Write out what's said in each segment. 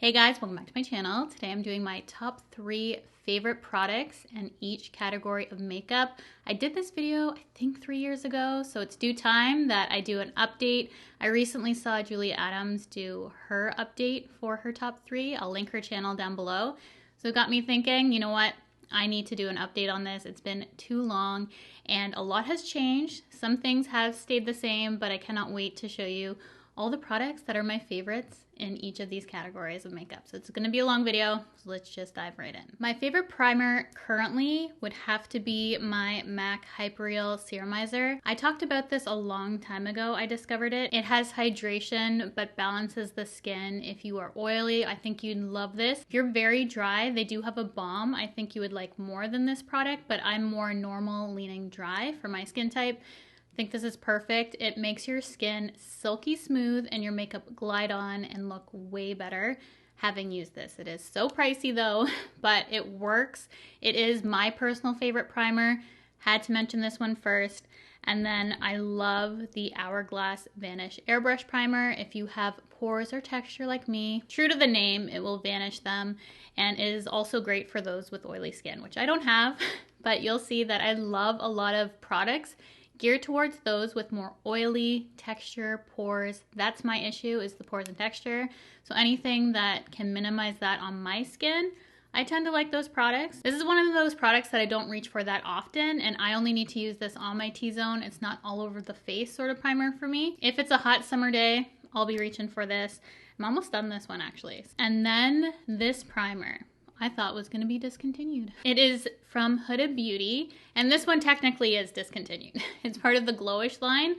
Hey guys, welcome back to my channel. Today I'm doing my top 3 favorite products in each category of makeup. I did this video, I think 3 years ago, so it's due time that I do an update. I recently saw Julia Adams do her update for her top 3. I'll link her channel down below. So it got me thinking, you know what? I need to do an update on this. It's been too long and a lot has changed. Some things have stayed the same, but I cannot wait to show you all the products that are my favorites in each of these categories of makeup. So it's going to be a long video, so let's just dive right in. My favorite primer currently would have to be my MAC Hyperreal Serumizer. I talked about this a long time ago. I discovered it. It has hydration but balances the skin. If you are oily, I think you'd love this. If you're very dry, they do have a balm. I think you would like more than this product, but I'm more normal leaning dry for my skin type. I think this is perfect. It makes your skin silky smooth and your makeup glide on and look way better having used this. It is so pricey though, but it works. It is my personal favorite primer. Had to mention this one first. And then I love the Hourglass Vanish Airbrush Primer. If you have pores or texture like me, true to the name, it will vanish them. And it is also great for those with oily skin, which I don't have, but you'll see that I love a lot of products geared towards those with more oily texture, pores. That's my issue, is the pores and texture. So anything that can minimize that on my skin, I tend to like those products. This is one of those products that I don't reach for that often, and I only need to use this on my T-zone. It's not all over the face sort of primer for me. If it's a hot summer day, I'll be reaching for this. I'm almost done this one actually. And then this primer I thought was going to be discontinued. It is from Huda Beauty, and this one technically is discontinued. It's part of the Glowish line,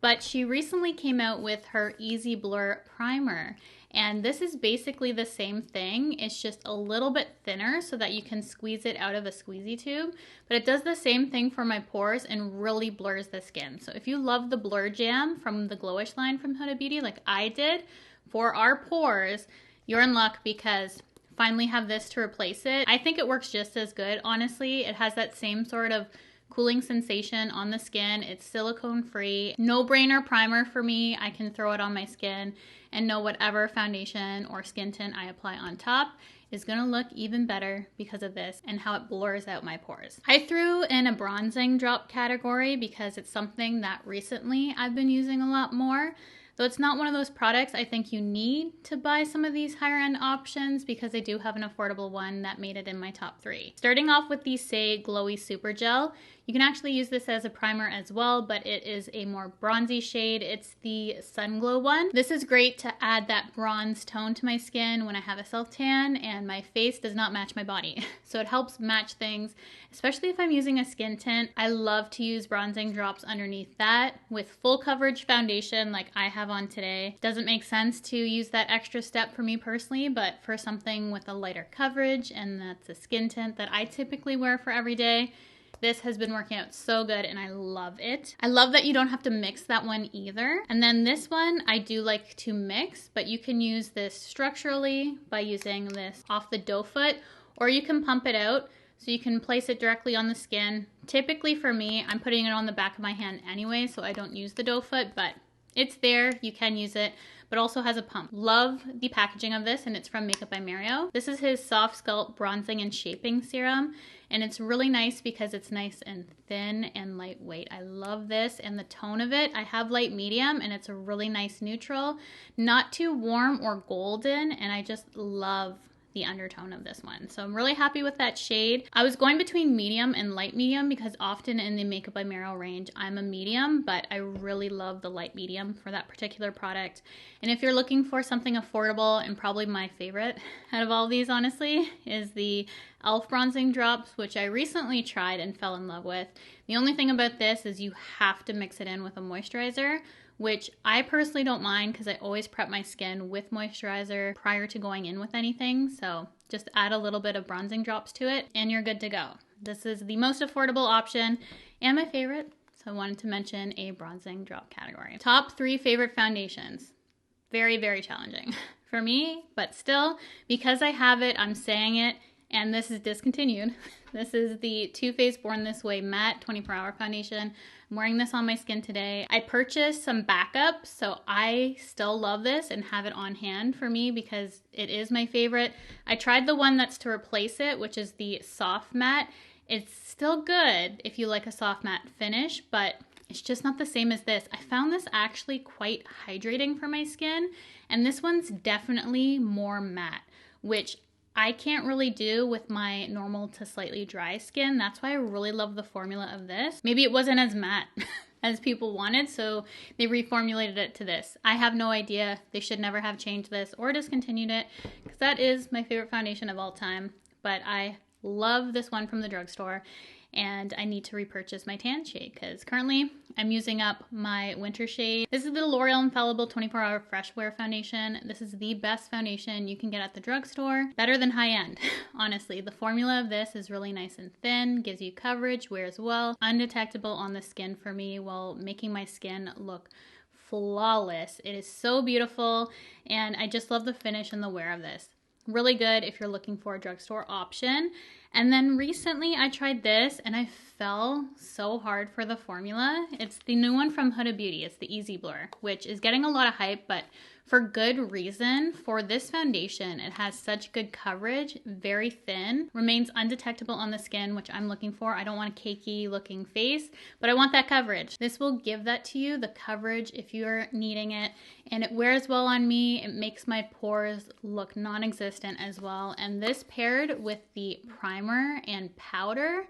but she recently came out with her Easy Blur Primer, and this is basically the same thing. It's just a little bit thinner so that you can squeeze it out of a squeezy tube, but it does the same thing for my pores and really blurs the skin. So if you love the Blur Jam from the Glowish line from Huda Beauty like I did, for our pores, you're in luck because finally have this to replace it. I think it works just as good, honestly. It has that same sort of cooling sensation on the skin. It's silicone free. No-brainer primer for me. I can throw it on my skin and know whatever foundation or skin tint I apply on top is gonna look even better because of this and how it blurs out my pores. I threw in a bronzing drop category because it's something that recently I've been using a lot more. Though it's not one of those products I think you need to buy some of these higher end options, because I do have an affordable one that made it in my top 3. Starting off with the Say Glowy Super Gel. You can actually use this as a primer as well, but it is a more bronzy shade. It's the Sun Glow one. This is great to add that bronze tone to my skin when I have a self tan and my face does not match my body. So it helps match things, especially if I'm using a skin tint. I love to use bronzing drops underneath that with full coverage foundation like I have on today. Doesn't make sense to use that extra step for me personally, but for something with a lighter coverage, and that's a skin tint that I typically wear for every day, this has been working out so good and I love it. I love that you don't have to mix that one either. And then this one I do like to mix, but you can use this structurally by using this off the doe foot, or you can pump it out so you can place it directly on the skin. Typically for me, I'm putting it on the back of my hand anyway, so I don't use the doe foot, but it's there, you can use it, but also has a pump. Love the packaging of this, and it's from MakeupByCheryl. This is his Soft Sculpt Bronzing and Shaping Serum, and it's really nice because it's nice and thin and lightweight. I love this and the tone of it. I have light medium, and it's a really nice neutral. Not too warm or golden, and I just love the undertone of this one. So I'm really happy with that shade. I was going between medium and light medium because often in the MakeupByCheryl range, I'm a medium, but I really love the light medium for that particular product. And if you're looking for something affordable, and probably my favorite out of all these, honestly, is the e.l.f. Bronzing Drops, which I recently tried and fell in love with. The only thing about this is you have to mix it in with a moisturizer, which I personally don't mind because I always prep my skin with moisturizer prior to going in with anything. So just add a little bit of bronzing drops to it and you're good to go. This is the most affordable option and my favorite, so I wanted to mention a bronzing drop category. Top 3 favorite foundations. Very, very challenging for me, but still, because I have it, I'm saying it, and this is discontinued. This is the Too Faced Born This Way Matte 24-Hour Foundation. I'm wearing this on my skin today. I purchased some backup, so I still love this and have it on hand for me because it is my favorite. I tried the one that's to replace it, which is the Soft Matte. It's still good if you like a soft matte finish, but it's just not the same as this. I found this actually quite hydrating for my skin, and this one's definitely more matte, which I can't really do with my normal to slightly dry skin. That's why I really love the formula of this. Maybe it wasn't as matte as people wanted, so they reformulated it to this. I have no idea. They should never have changed this or discontinued it, because that is my favorite foundation of all time. But I love this one from the drugstore, and I need to repurchase my tan shade because currently I'm using up my winter shade. This is the L'Oreal Infallible 24-Hour Fresh Wear Foundation. This is the best foundation you can get at the drugstore. Better than high-end, honestly. The formula of this is really nice and thin, gives you coverage, wears well, undetectable on the skin for me while making my skin look flawless. It is so beautiful, and I just love the finish and the wear of this. Really good if you're looking for a drugstore option. And then recently I tried this and I fell so hard for the formula. It's the new one from Huda Beauty. It's the Easy Blur, which is getting a lot of hype, but for good reason. For this foundation, it has such good coverage, very thin, remains undetectable on the skin, which I'm looking for. I don't want a cakey looking face, but I want that coverage. This will give that to you, the coverage, if you're needing it, and it wears well on me. It makes my pores look non-existent as well, and this paired with the primer and powder,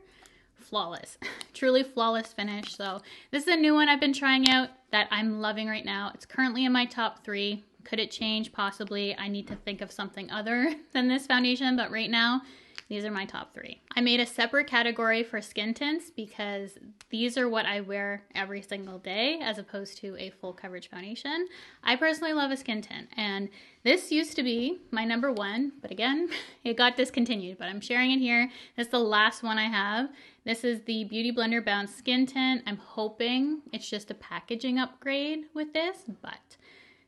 flawless. Truly flawless finish. So this is a new one I've been trying out that I'm loving right now. It's currently in my top 3. Could it change? Possibly. I need to think of something other than this foundation, but right now these are my top 3. I made a separate category for skin tints because these are what I wear every single day as opposed to a full coverage foundation. I personally love a skin tint, and this used to be my number 1, but again, it got discontinued, but I'm sharing it here. This is the last one I have. This is the Beauty Blender Bounce Skin Tint. I'm hoping it's just a packaging upgrade with this, but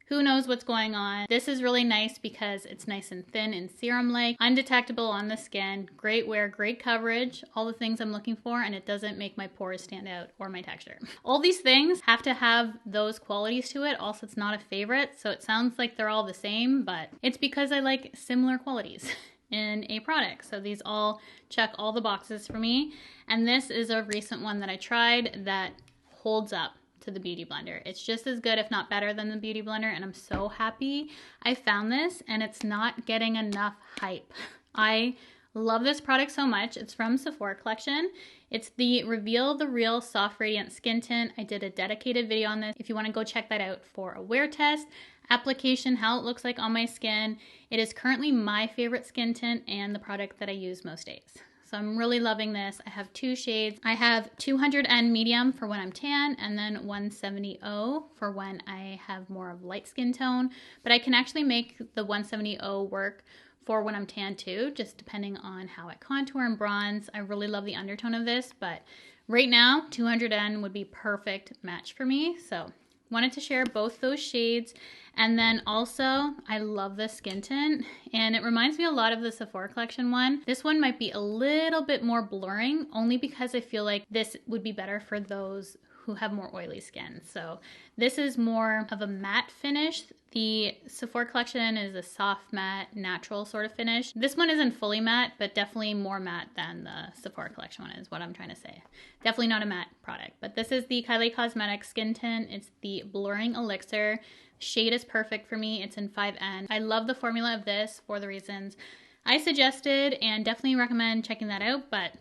who knows what's going on. This is really nice because it's nice and thin and serum-like, undetectable on the skin, great wear, great coverage, all the things I'm looking for, and it doesn't make my pores stand out or my texture. All these things have to have those qualities to it. Also, it's not a favorite, so it sounds like they're all the same, but it's because I like similar qualities in a product. So these all check all the boxes for me. And this is a recent one that I tried that holds up to the Beauty Blender. It's just as good, if not better than the Beauty Blender, and I'm so happy I found this, and it's not getting enough hype. I love this product so much. It's from Sephora Collection. It's the Reveal the Real Soft Radiant Skin Tint. I did a dedicated video on this if you want to go check that out for a wear test, application, how it looks like on my skin. It is currently my favorite skin tint and the product that I use most days. So I'm really loving this. I have 2 shades. I have 200N medium for when I'm tan, and then 170O for when I have more of light skin tone. But I can actually make the 170O work for when I'm tan too, just depending on how I contour and bronze. I really love the undertone of this, but right now 200N would be perfect match for me. So wanted to share both those shades. And then also, I love this skin tint, and it reminds me a lot of the Sephora Collection one. This one might be a little bit more blurring, only because I feel like this would be better for those who have more oily skin. So this is more of a matte finish. The Sephora Collection is a soft matte, natural sort of finish. This one isn't fully matte, but definitely more matte than the Sephora Collection one is what I'm trying to say. Definitely not a matte product, but this is the Kylie Cosmetics Skin Tint. It's the Blurring Elixir. Shade is perfect for me. It's in 5N. I love the formula of this for the reasons I suggested, and definitely recommend checking that out. But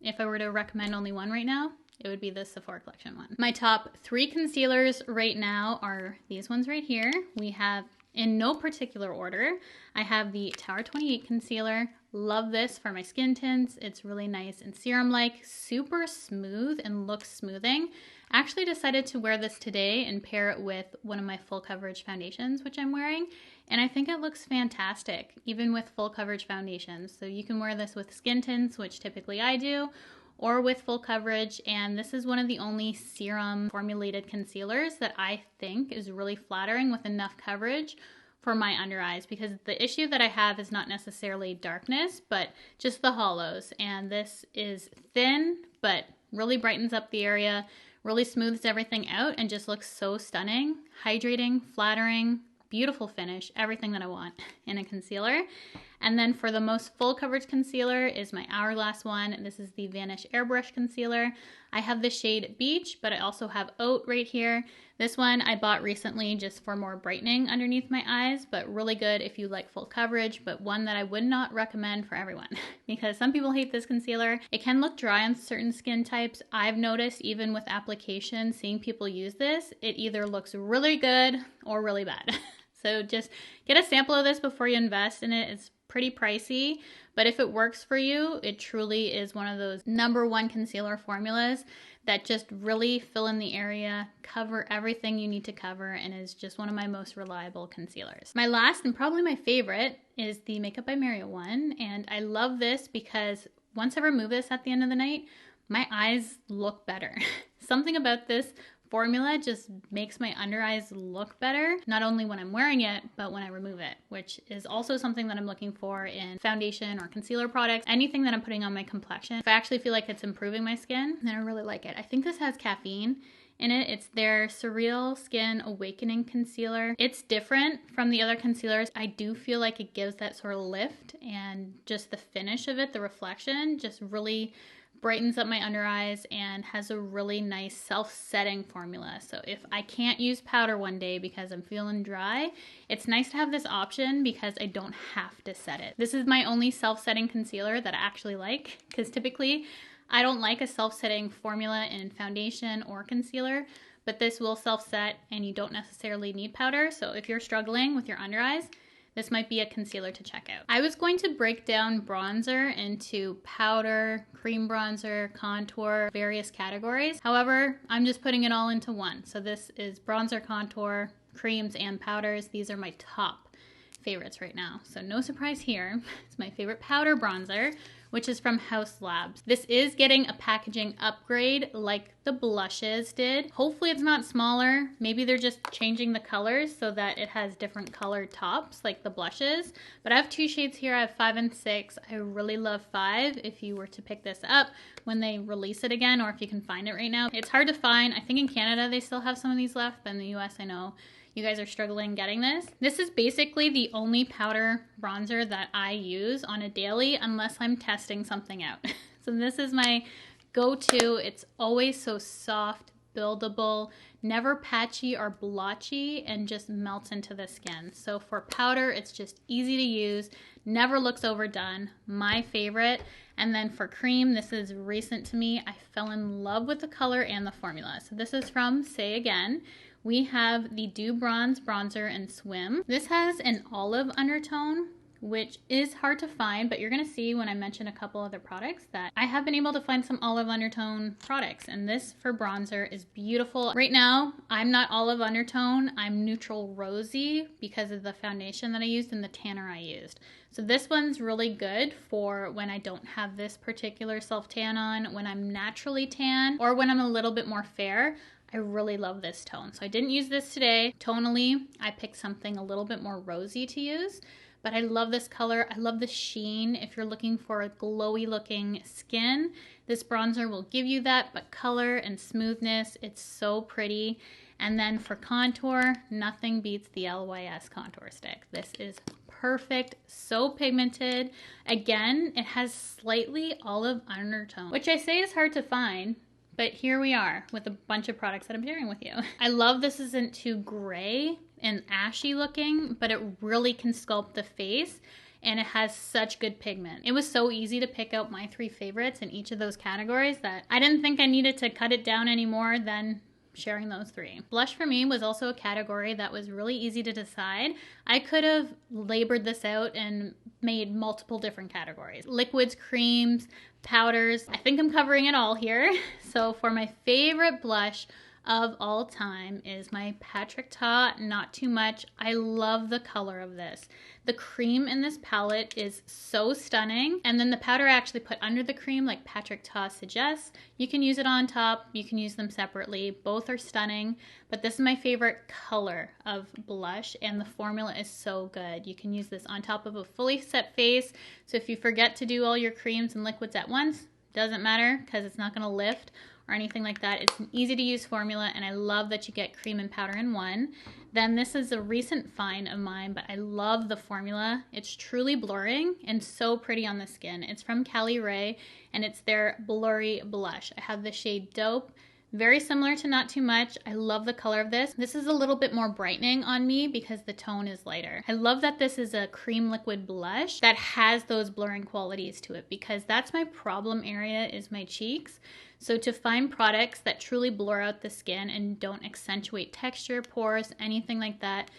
if I were to recommend only one right now, it would be the Sephora Collection one. My top 3 concealers right now are these ones right here. We have, in no particular order, I have the Tower 28 concealer. Love this for my skin tints. It's really nice and serum-like, super smooth and looks smoothing. I actually decided to wear this today and pair it with one of my full coverage foundations, which I'm wearing, and I think it looks fantastic, even with full coverage foundations. So you can wear this with skin tints, which typically I do, or with full coverage, and this is one of the only serum formulated concealers that I think is really flattering with enough coverage for for my under eyes, because the issue that I have is not necessarily darkness, but just the hollows. And this is thin, but really brightens up the area, really smooths everything out, and just looks so stunning. Hydrating, flattering, beautiful finish, everything that I want in a concealer. And then for the most full coverage concealer is my Hourglass one. This is the Vanish Airbrush Concealer. I have the shade Beach, but I also have Oat right here. This one I bought recently just for more brightening underneath my eyes, but really good if you like full coverage, but one that I would not recommend for everyone because some people hate this concealer. It can look dry on certain skin types. I've noticed even with application, seeing people use this, it either looks really good or really bad. So just get a sample of this before you invest in it. It's pretty pricey, but if it works for you, it truly is one of those #1 concealer formulas that just really fill in the area, cover everything you need to cover, and is just one of my most reliable concealers. My last and probably my favorite is the Makeup by Cheryl one, and I love this because once I remove this at the end of the night, my eyes look better. Something about this formula just makes my under eyes look better, not only when I'm wearing it, but when I remove it, which is also something that I'm looking for in foundation or concealer products, anything that I'm putting on my complexion. If I actually feel like it's improving my skin, then I really like it. I think this has caffeine in it. It's their Surreal Skin Awakening Concealer. It's different from the other concealers. I do feel like it gives that sort of lift, and just the finish of it, the reflection, just really brightens up my under eyes and has a really nice self-setting formula. So if I can't use powder one day because I'm feeling dry, it's nice to have this option because I don't have to set it. This is my only self-setting concealer that I actually like, because typically I don't like a self-setting formula in foundation or concealer, but this will self-set and you don't necessarily need powder. So if you're struggling with your under eyes, this might be a concealer to check out. I was going to break down bronzer into powder, cream bronzer, contour, various categories. However, I'm just putting it all into one. So this is bronzer, contour, creams, and powders. These are my top favorites right now. So no surprise here. It's my favorite powder bronzer, which is from Haus Labs. This is getting a packaging upgrade like the blushes did. Hopefully it's not smaller. Maybe they're just changing the colors so that it has different colored tops like the blushes. But I have two shades here. I have 5 and 6. I really love 5 if you were to pick this up when they release it again, or if you can find it right now. It's hard to find. I think in Canada they still have some of these left, but in the US I know you guys are struggling getting this. This is basically the only powder bronzer that I use on a daily unless I'm testing something out. So this is my go-to. It's always so soft, buildable, never patchy or blotchy, and just melts into the skin. So for powder, it's just easy to use, never looks overdone, my favorite. And then for cream, this is recent to me. I fell in love with the color and the formula. So this is from Say Again. We have the Dew Bronze Bronzer in Swim. This has an olive undertone, which is hard to find, but you're gonna see when I mention a couple other products that I have been able to find some olive undertone products, and this for bronzer is beautiful. Right now, I'm not olive undertone, I'm neutral rosy because of the foundation that I used and the tanner I used. So this one's really good for when I don't have this particular self-tan on, when I'm naturally tan, or when I'm a little bit more fair. I really love this tone. So I didn't use this today. Tonally, I picked something a little bit more rosy to use, but I love this color. I love the sheen. If you're looking for a glowy looking skin, this bronzer will give you that, but color and smoothness, it's so pretty. And then for contour, nothing beats the LYS contour stick. This is perfect, so pigmented. Again, it has slightly olive undertone, which I say is hard to find, but here we are with a bunch of products that I'm sharing with you. I love this isn't too gray and ashy looking, but it really can sculpt the face, and it has such good pigment. It was so easy to pick out my 3 favorites in each of those categories that I didn't think I needed to cut it down any more than sharing those 3. Blush for me was also a category that was really easy to decide. I could have labored this out and made multiple different categories. Liquids, creams, powders. I think I'm covering it all here. So for my favorite blush of all time is my Patrick Ta Not Too Much. I love the color of this. The cream in this palette is so stunning. And then the powder I actually put under the cream, like Patrick Ta suggests. You can use it on top. You can use them separately. Both are stunning. But this is my favorite color of blush, and the formula is so good. You can use this on top of a fully set face. So if you forget to do all your creams and liquids at once, doesn't matter because it's not going to lift or anything like that. It's an easy to use formula, and I love that you get cream and powder in one. Then this is a recent find of mine, but I love the formula. It's truly blurring and so pretty on the skin. It's from Cali Ray, and it's their blurry blush. I have the shade Dope. Very similar to Not Too Much. I love the color of this. This is a little bit more brightening on me because the tone is lighter. I love that this is a cream liquid blush that has those blurring qualities to it, because that's my problem area, is my cheeks. So to find products that truly blur out the skin and don't accentuate texture, pores, anything like that,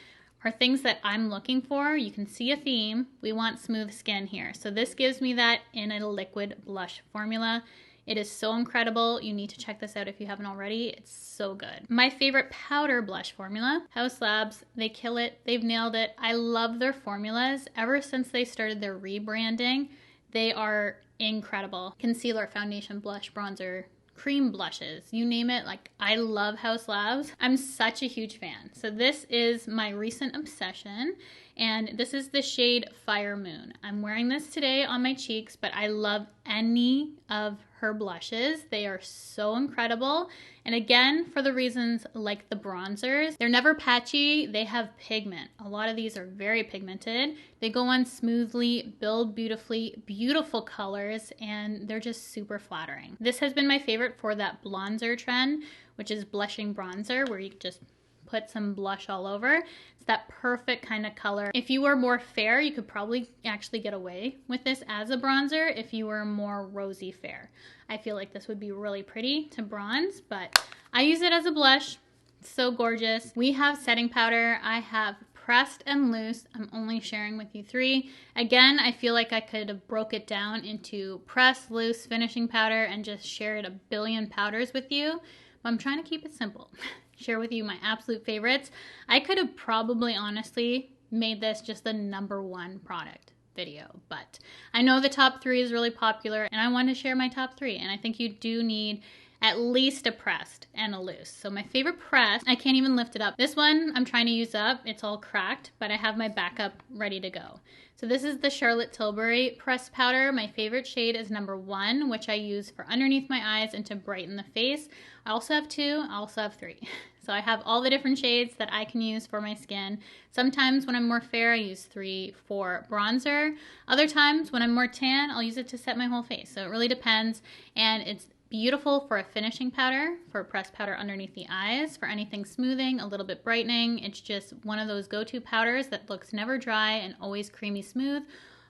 are things that I'm looking for. You can see a theme. We want smooth skin here. So this gives me that in a liquid blush formula. It is so incredible. You need to check this out if you haven't already. It's so good. My favorite powder blush formula, Haus Labs. They kill it. They've nailed it. I love their formulas. Ever since they started their rebranding, they are incredible. Concealer, foundation, blush, bronzer, cream blushes, you name it. Like, I love Haus Labs. I'm such a huge fan. So this is my recent obsession, and this is the shade Fire Moon. I'm wearing this today on my cheeks, but I love any of her blushes. They are so incredible. And again, for the reasons like the bronzers, they're never patchy. They have pigment. A lot of these are very pigmented. They go on smoothly, build beautifully, beautiful colors, and they're just super flattering. This has been my favorite for that blonzer trend, which is blushing bronzer, where you just put some blush all over. It's that perfect kind of color. If you were more fair, you could probably actually get away with this as a bronzer if you were more rosy fair. I feel like this would be really pretty to bronze, but I use it as a blush. It's so gorgeous. We have setting powder. I have pressed and loose. I'm only sharing with you three. Again, I feel like I could have broke it down into pressed, loose, finishing powder and just shared a billion powders with you, but I'm trying to keep it simple. Share with you my absolute favorites. I could have probably honestly made this just the #1 product video, but I know the top 3 is really popular and I want to share my top 3, and I think you do need at least a pressed and a loose. So my favorite pressed, I can't even lift it up. This one I'm trying to use up. It's all cracked, but I have my backup ready to go. So this is the Charlotte Tilbury pressed powder. My favorite shade is #1, which I use for underneath my eyes and to brighten the face. I also have 2, I also have 3. So I have all the different shades that I can use for my skin. Sometimes when I'm more fair, I use 3 for bronzer. Other times when I'm more tan, I'll use it to set my whole face. So it really depends, and it's beautiful for a finishing powder, for a pressed powder underneath the eyes, for anything smoothing, a little bit brightening. It's just one of those go-to powders that looks never dry and always creamy smooth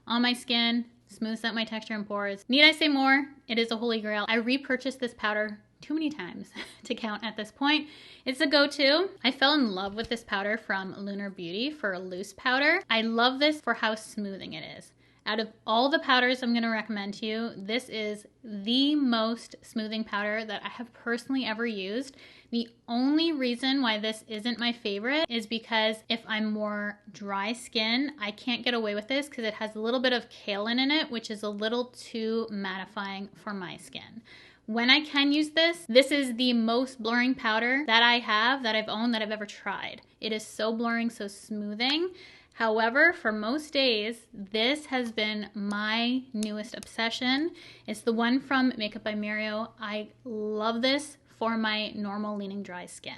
on my skin, smooths out my texture and pores. Need I say more? It is a holy grail. I repurchased this powder too many times to count at this point. It's a go-to. I fell in love with this powder from Lunar Beauty for a loose powder. I love this for how smoothing it is. Out of all the powders I'm going to recommend to you, this is the most smoothing powder that I have personally ever used. The only reason why this isn't my favorite is because if I'm more dry skin, I can't get away with this because it has a little bit of kaolin in it, which is a little too mattifying for my skin. When I can use this, this is the most blurring powder that I have, that I've owned, that I've ever tried. It is so blurring, so smoothing. However, for most days, this has been my newest obsession. It's the one from Makeup by Cheryl. I love this for my normal leaning dry skin.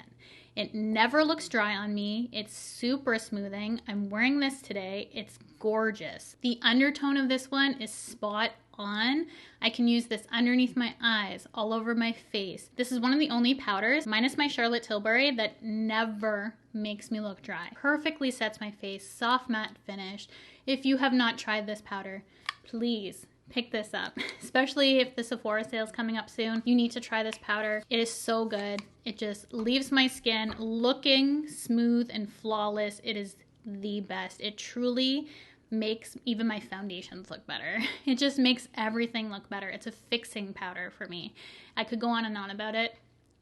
It never looks dry on me. It's super smoothing. I'm wearing this today. It's gorgeous. The undertone of this one is spot on. I can use this underneath my eyes, all over my face. This is one of the only powders, minus my Charlotte Tilbury, that never makes me look dry. Perfectly sets my face, soft matte finish. If you have not tried this powder, please pick this up, especially if the Sephora sale is coming up soon. You need to try this powder. It is so good. It just leaves my skin looking smooth and flawless. It is the best. It truly makes even my foundations look better. It just makes everything look better. It's a fixing powder for me. I could go on and on about it.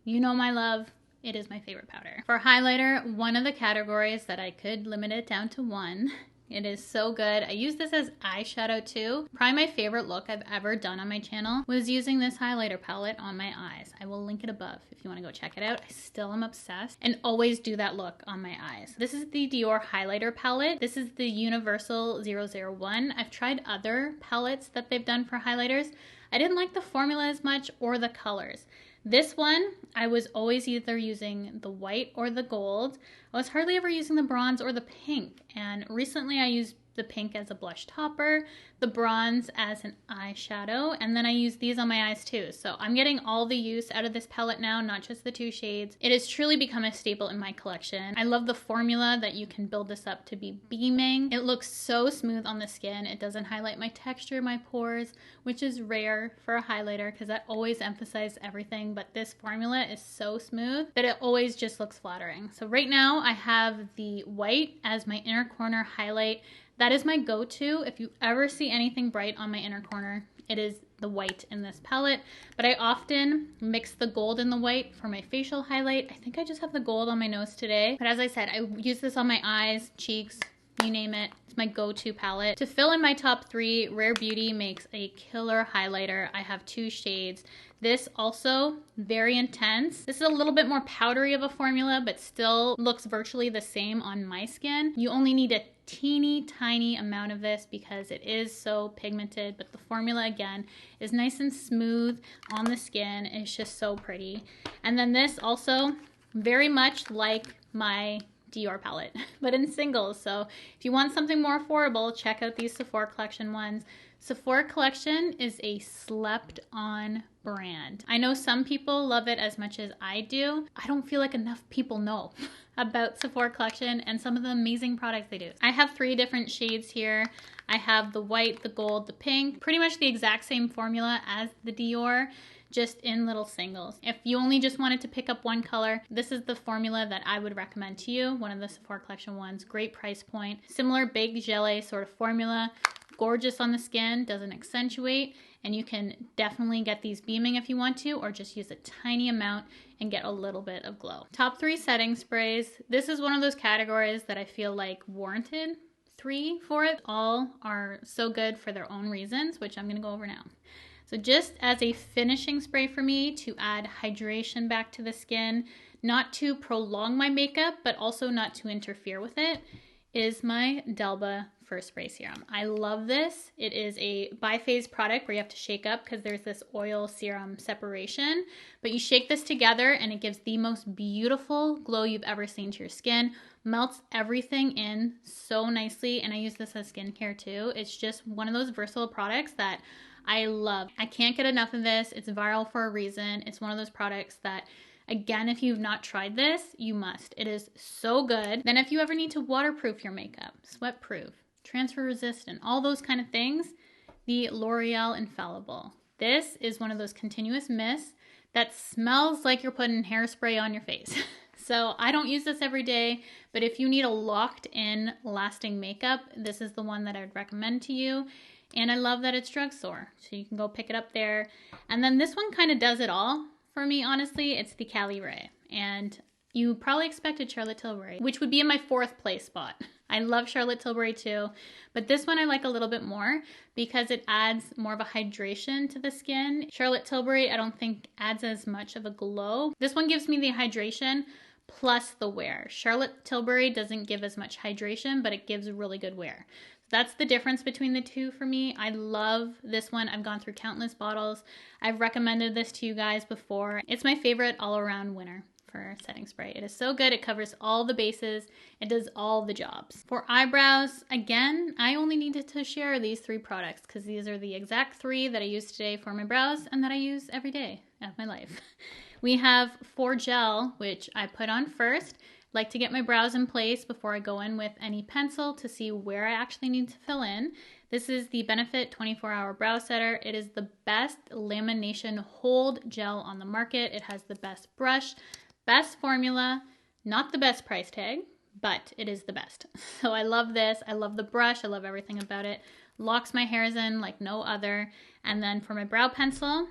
You know my love. it is my favorite powder. For highlighter, one of the categories that I could limit it down to one. It is so good. I use this as eyeshadow too. Probably my favorite look I've ever done on my channel was using this highlighter palette on my eyes. I will link it above if you want to go check it out. I still am obsessed and always do that look on my eyes. This is the Dior highlighter palette. This is the Universal 001. I've tried other palettes that they've done for highlighters. I didn't like the formula as much or the colors. This one, I was always either using the white or the gold. I was hardly ever using the bronze or the pink. And recently I used the pink as a blush topper, the bronze as an eyeshadow, and then I use these on my eyes too. So I'm getting all the use out of this palette now, not just the two shades. It has truly become a staple in my collection. I love the formula that you can build this up to be beaming. It looks so smooth on the skin. It doesn't highlight my texture, my pores, which is rare for a highlighter because I always emphasize everything, but this formula is so smooth that it always just looks flattering. So right now I have the white as my inner corner highlight. That is my go-to. If you ever see anything bright on my inner corner, it is the white in this palette. But I often mix the gold and the white for my facial highlight. I think I just have the gold on my nose today. But as I said, I use this on my eyes, cheeks, you name it. It's my go-to palette. To fill in my top three, Rare Beauty makes a killer highlighter. I have two shades. This also very intense. This is a little bit more powdery of a formula, but still looks virtually the same on my skin. You only need a teeny tiny amount of this because it is so pigmented, but the formula again is nice and smooth on the skin. It's just so pretty. And then this also very much like my Dior palette, but in singles. So if you want something more affordable, check out these Sephora Collection ones. Sephora Collection is a slept on brand. I know some people love it as much as I do. I don't feel like enough people know about Sephora Collection and some of the amazing products they do. I have 3 different shades here. I have the white, the gold, the pink, pretty much the exact same formula as the Dior, just in little singles. If you only just wanted to pick up one color, this is the formula that I would recommend to you. One of the Sephora Collection ones, great price point. Similar big gelée sort of formula, gorgeous on the skin, doesn't accentuate, and you can definitely get these beaming if you want to, or just use a tiny amount and get a little bit of glow. Top 3 setting sprays. This is one of those categories that I feel like warranted 3 for it. All are so good for their own reasons, which I'm gonna go over now. So just as a finishing spray for me to add hydration back to the skin, not to prolong my makeup, but also not to interfere with it, is my Delba First Spray Serum. I love this. It is a biphase product where you have to shake up because there's this oil serum separation, but you shake this together and it gives the most beautiful glow you've ever seen to your skin, melts everything in so nicely, and I use this as skincare too. It's just one of those versatile products that I love. I can't get enough of this. It's viral for a reason. It's one of those products that, again, if you've not tried this, you must. It is so good. Then if you ever need to waterproof your makeup, sweat proof, transfer resistant, all those kind of things, the L'Oreal Infallible. This is one of those continuous mists that smells like you're putting hairspray on your face. So I don't use this every day, but if you need a locked in lasting makeup, this is the one that I would recommend to you. And I love that it's drugstore, so you can go pick it up there. And then this one kind of does it all for me, honestly. It's the Cali Ray. And you probably expected Charlotte Tilbury, which would be in my 4th place spot. I love Charlotte Tilbury too, but this one I like a little bit more because it adds more of a hydration to the skin. Charlotte Tilbury I don't think adds as much of a glow. This one gives me the hydration plus the wear. Charlotte Tilbury doesn't give as much hydration, but it gives really good wear. That's the difference between the two for me. I love this one. I've gone through countless bottles. I've recommended this to you guys before. It's my favorite all-around winner for setting spray. It is so good. It covers all the bases. It does all the jobs. For eyebrows, again, I only needed to share these 3 products because these are the exact 3 that I use today for my brows and that I use every day of my life. We have 4 Gel, which I put on first. Like to get my brows in place before I go in with any pencil to see where I actually need to fill in. This is the Benefit 24-Hour Brow Setter. It is the best lamination hold gel on the market. It has the best brush, best formula, not the best price tag, but it is the best. So I love this. I love the brush. I love everything about it. Locks my hairs in like no other. And then for my brow pencil,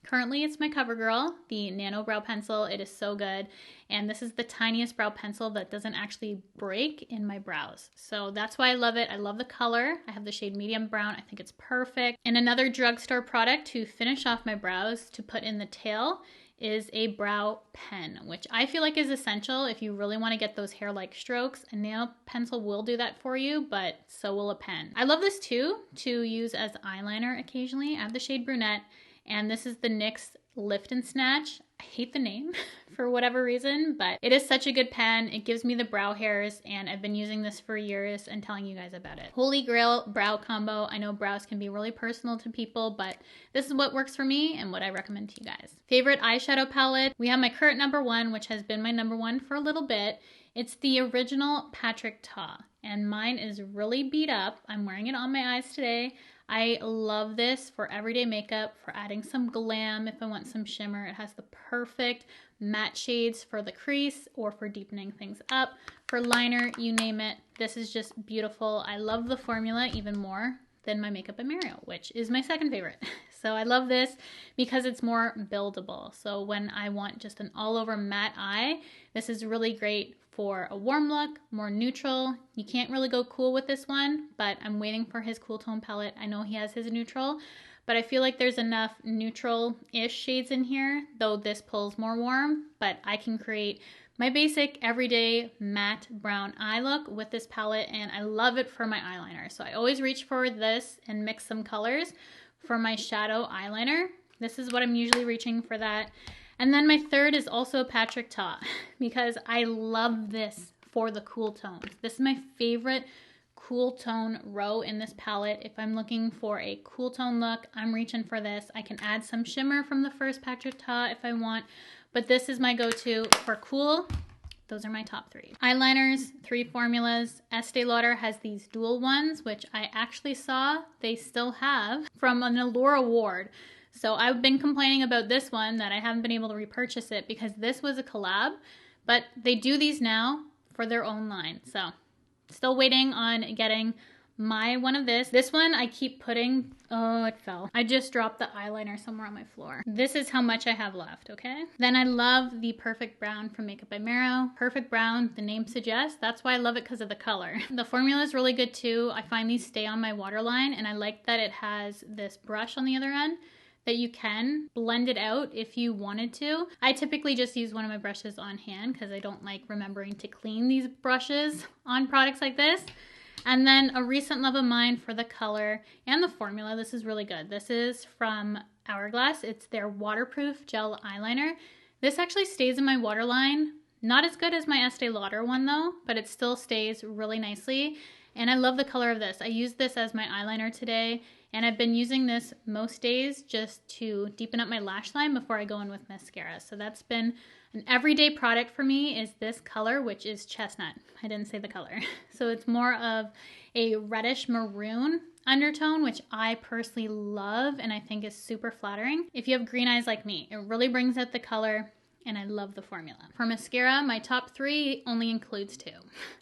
Currently, it's my CoverGirl, the Nano Brow Pencil. It is so good. And this is the tiniest brow pencil that doesn't actually break in my brows. So that's why I love it. I love the color. I have the shade medium brown. I think it's perfect. And another drugstore product to finish off my brows to put in the tail is a brow pen, which I feel like is essential if you really want to get those hair-like strokes. A nail pencil will do that for you, but so will a pen. I love this too to use as eyeliner occasionally. I have the shade Brunette. And this is the NYX Lift and Snatch. I hate the name for whatever reason, but it is such a good pen. It gives me the brow hairs, and I've been using this for years and telling you guys about it. Holy Grail brow combo. I know brows can be really personal to people, but this is what works for me and what I recommend to you guys. Favorite eyeshadow palette. We have my current #1, which has been my #1 for a little bit. It's the original Patrick Ta, and mine is really beat up. I'm wearing it on my eyes today. I love this for everyday makeup, for adding some glam if I want some shimmer. It has the perfect matte shades for the crease or for deepening things up. For liner, you name it. This is just beautiful. I love the formula even more than my MakeupByCheryl, which is my second favorite. So I love this because it's more buildable. So when I want just an all over matte eye, this is really great for a warm look, more neutral. You can't really go cool with this one, but I'm waiting for his cool tone palette. I know he has his neutral, but I feel like there's enough neutral-ish shades in here, though this pulls more warm, but I can create my basic everyday matte brown eye look with this palette, and I love it for my eyeliner. So I always reach for this and mix some colors for my shadow eyeliner. This is what I'm usually reaching for that. And then my third is also Patrick Ta, because I love this for the cool tones. This is my favorite cool tone row in this palette. If I'm looking for a cool tone look, I'm reaching for this. I can add some shimmer from the first Patrick Ta if I want, but this is my go-to for cool. Those are my top 3. Eyeliners, 3 formulas. Estee Lauder has these dual ones, which I actually saw they still have from an Allure Award. So I've been complaining about this one that I haven't been able to repurchase it because this was a collab, but they do these now for their own line. So still waiting on getting my one of this. This one I keep putting, oh, it fell. I just dropped the eyeliner somewhere on my floor. This is how much I have left, okay? Then I love the Perfect Brown from MakeupByCheryl. Perfect Brown, the name suggests. That's why I love it, because of the color. The formula is really good too. I find these stay on my waterline, and I like that it has this brush on the other end that you can blend it out if you wanted to. I typically just use one of my brushes on hand because I don't like remembering to clean these brushes on products like this. And then a recent love of mine for the color and the formula. This is really good. This is from Hourglass. It's their waterproof gel eyeliner. This actually stays in my waterline. Not as good as my Estee Lauder one though, but it still stays really nicely. And I love the color of this. I used this as my eyeliner today, and I've been using this most days just to deepen up my lash line before I go in with mascara. So that's been an everyday product for me, is this color, which is chestnut. I didn't say the color. So it's more of a reddish maroon undertone, which I personally love and I think is super flattering. If you have green eyes like me, it really brings out the color, and I love the formula. For mascara, my top 3 only includes 2.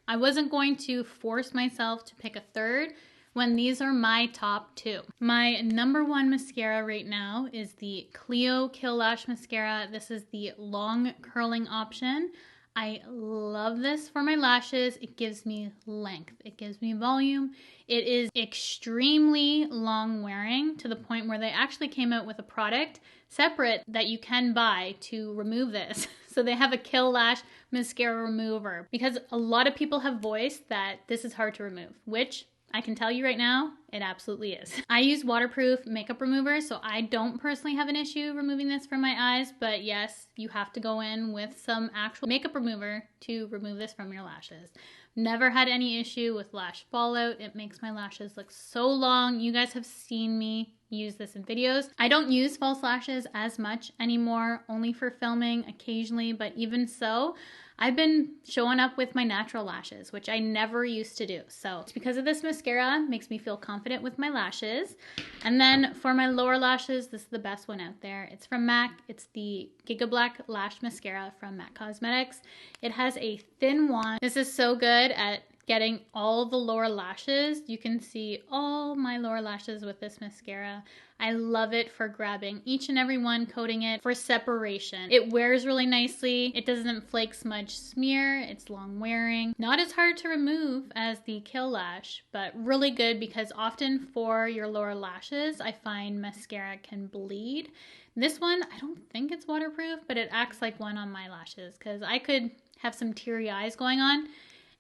I wasn't going to force myself to pick a third when these are my top 2. My #1 mascara right now is the Clio Kill Lash Mascara. This is the long curling option. I love this for my lashes. It gives me length. It gives me volume. It is extremely long wearing to the point where they actually came out with a product separate that you can buy to remove this. So they have a Kill Lash mascara remover, because a lot of people have voiced that this is hard to remove, which I can tell you right now, it absolutely is. I use waterproof makeup remover, so I don't personally have an issue removing this from my eyes, but yes, you have to go in with some actual makeup remover to remove this from your lashes. Never had any issue with lash fallout. It makes my lashes look so long. You guys have seen me use this in videos. I don't use false lashes as much anymore, only for filming occasionally, but even so, I've been showing up with my natural lashes, which I never used to do. So it's because of this mascara, makes me feel confident with my lashes. And then for my lower lashes, this is the best one out there. It's from MAC. It's the Giga Black Lash Mascara from MAC Cosmetics. It has a thin wand. This is so good at getting all the lower lashes. You can see all my lower lashes with this mascara. I love it for grabbing each and every one, coating it for separation. It wears really nicely. It doesn't flake, smudge, smear. It's long wearing. Not as hard to remove as the Kill Lash, but really good because often for your lower lashes, I find mascara can bleed. This one, I don't think it's waterproof, but it acts like one on my lashes because I could have some teary eyes going on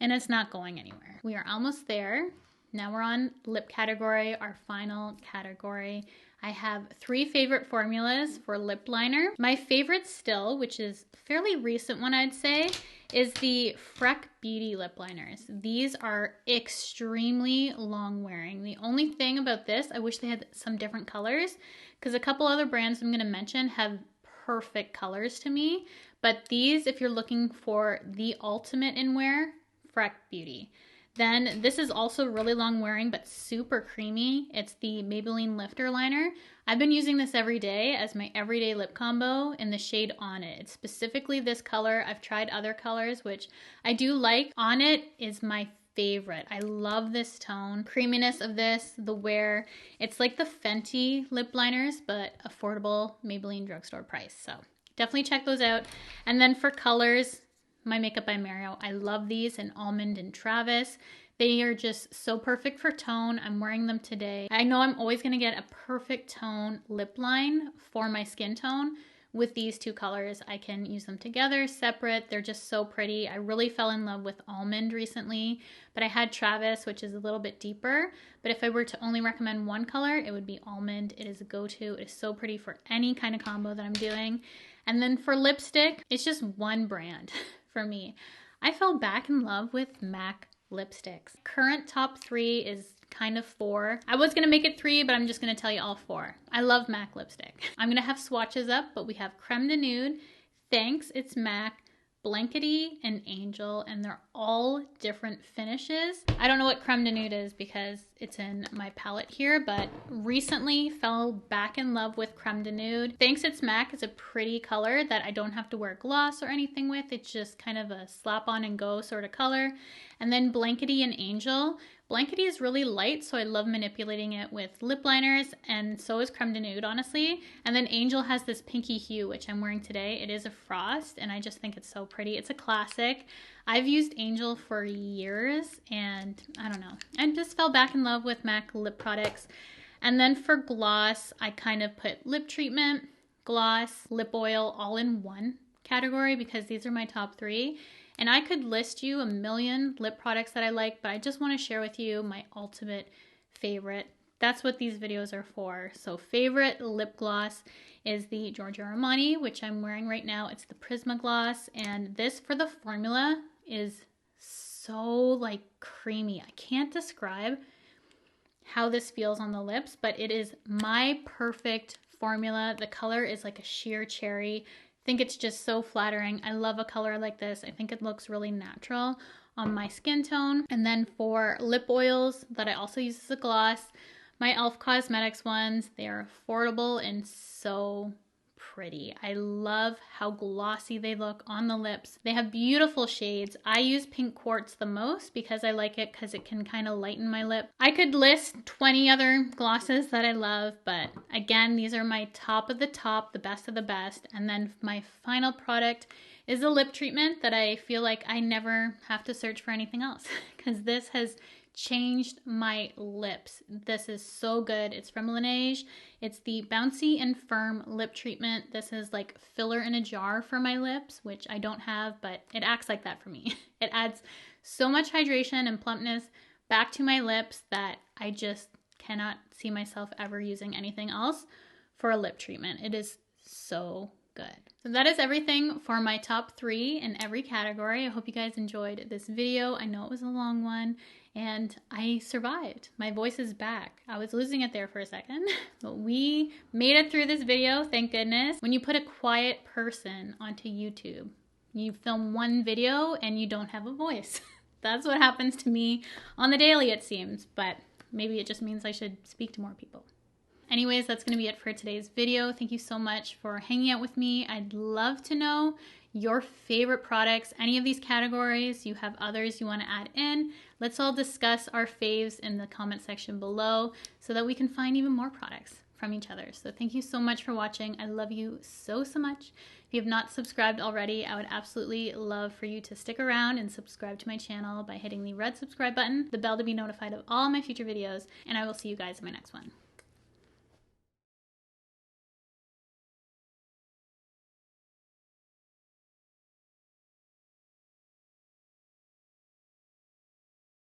and it's not going anywhere. We are almost there. Now we're on lip category, our final category. I have 3 favorite formulas for lip liner. My favorite still, which is a fairly recent one I'd say, is the Freck Beauty lip liners. These are extremely long wearing. The only thing about this, I wish they had some different colors because a couple other brands I'm gonna mention have perfect colors to me. But these, if you're looking for the ultimate in wear, Freck Beauty. Then this is also really long wearing but super creamy. It's the Maybelline Lifter Liner. I've been using this every day as my everyday lip combo in the shade On It. It's specifically this color. I've tried other colors, which I do like. On It is my favorite. I love this tone. Creaminess of this, the wear. It's like the Fenty lip liners, but affordable Maybelline drugstore price. So definitely check those out. And then for colors, my Makeup by Cheryl. I love these in Almond and Travis. They are just so perfect for tone. I'm wearing them today. I know I'm always going to get a perfect tone lip line for my skin tone. With these 2 colors, I can use them together, separate. They're just so pretty. I really fell in love with Almond recently, but I had Travis, which is a little bit deeper. But if I were to only recommend one color, it would be Almond. It is a go-to. It is so pretty for any kind of combo that I'm doing. And then for lipstick, it's just one brand for me. I fell back in love with MAC lipsticks. Current top 3 is kind of 4. I was gonna make it 3, but I'm just gonna tell you all 4. I love MAC lipstick. I'm gonna have swatches up, but we have Creme de Nude, Thanks, It's MAC, Blankety, and Angel, and they're all different finishes. I don't know what Creme de Nude is because it's in my palette here, but recently fell back in love with Creme de Nude. Thanks, It's MAC is a pretty color that I don't have to wear gloss or anything with. It's just kind of a slap on and go sort of color. And then Blankety and Angel. Blankety is really light, so I love manipulating it with lip liners, and so is Creme de Nude, honestly. And then Angel has this pinky hue, which I'm wearing today. It is a frost, and I just think it's so pretty. It's a classic. I've used Angel for years, and I don't know. I just fell back in love with MAC lip products. And then for gloss, I kind of put lip treatment, gloss, lip oil all in one category because these are my top 3. And I could list you a million lip products that I like, but I just want to share with you my ultimate favorite. That's what these videos are for. So favorite lip gloss is the Giorgio Armani, which I'm wearing right now. It's the Prisma Gloss, and this for the formula is so like creamy. I can't describe how this feels on the lips, but it is my perfect formula. The color is like a sheer cherry. I think it's just so flattering. I love a color like this. I think it looks really natural on my skin tone. And then for lip oils that I also use as a gloss, my e.l.f. Cosmetics ones, they are affordable and so pretty. I love how glossy they look on the lips. They have beautiful shades. I use Pink Quartz the most because I like it because it can kind of lighten my lip. I could list 20 other glosses that I love, but again, these are my top of the top, the best of the best. And then my final product is a lip treatment that I feel like I never have to search for anything else because this has changed my lips. This is so good. It's from Laneige. It's the Bouncy and Firm lip treatment. This is like filler in a jar for my lips, which I don't have, but it acts like that for me. It adds so much hydration and plumpness back to my lips that I just cannot see myself ever using anything else for a lip treatment. It is so good. So that is everything for my top 3 in every category. I hope you guys enjoyed this video. I know it was a long one and I survived. My voice is back. I was losing it there for a second, but we made it through this video, thank goodness. When you put a quiet person onto YouTube, you film one video and you don't have a voice. That's what happens to me on the daily, it seems, but maybe it just means I should speak to more people. Anyways, that's going to be it for today's video. Thank you so much for hanging out with me. I'd love to know your favorite products, any of these categories. You have others you want to add in. Let's all discuss our faves in the comment section below so that we can find even more products from each other. So thank you so much for watching. I love you so much. If you have not subscribed already, I would absolutely love for you to stick around and subscribe to my channel by hitting the red subscribe button, the bell to be notified of all my future videos, and I will see you guys in my next one.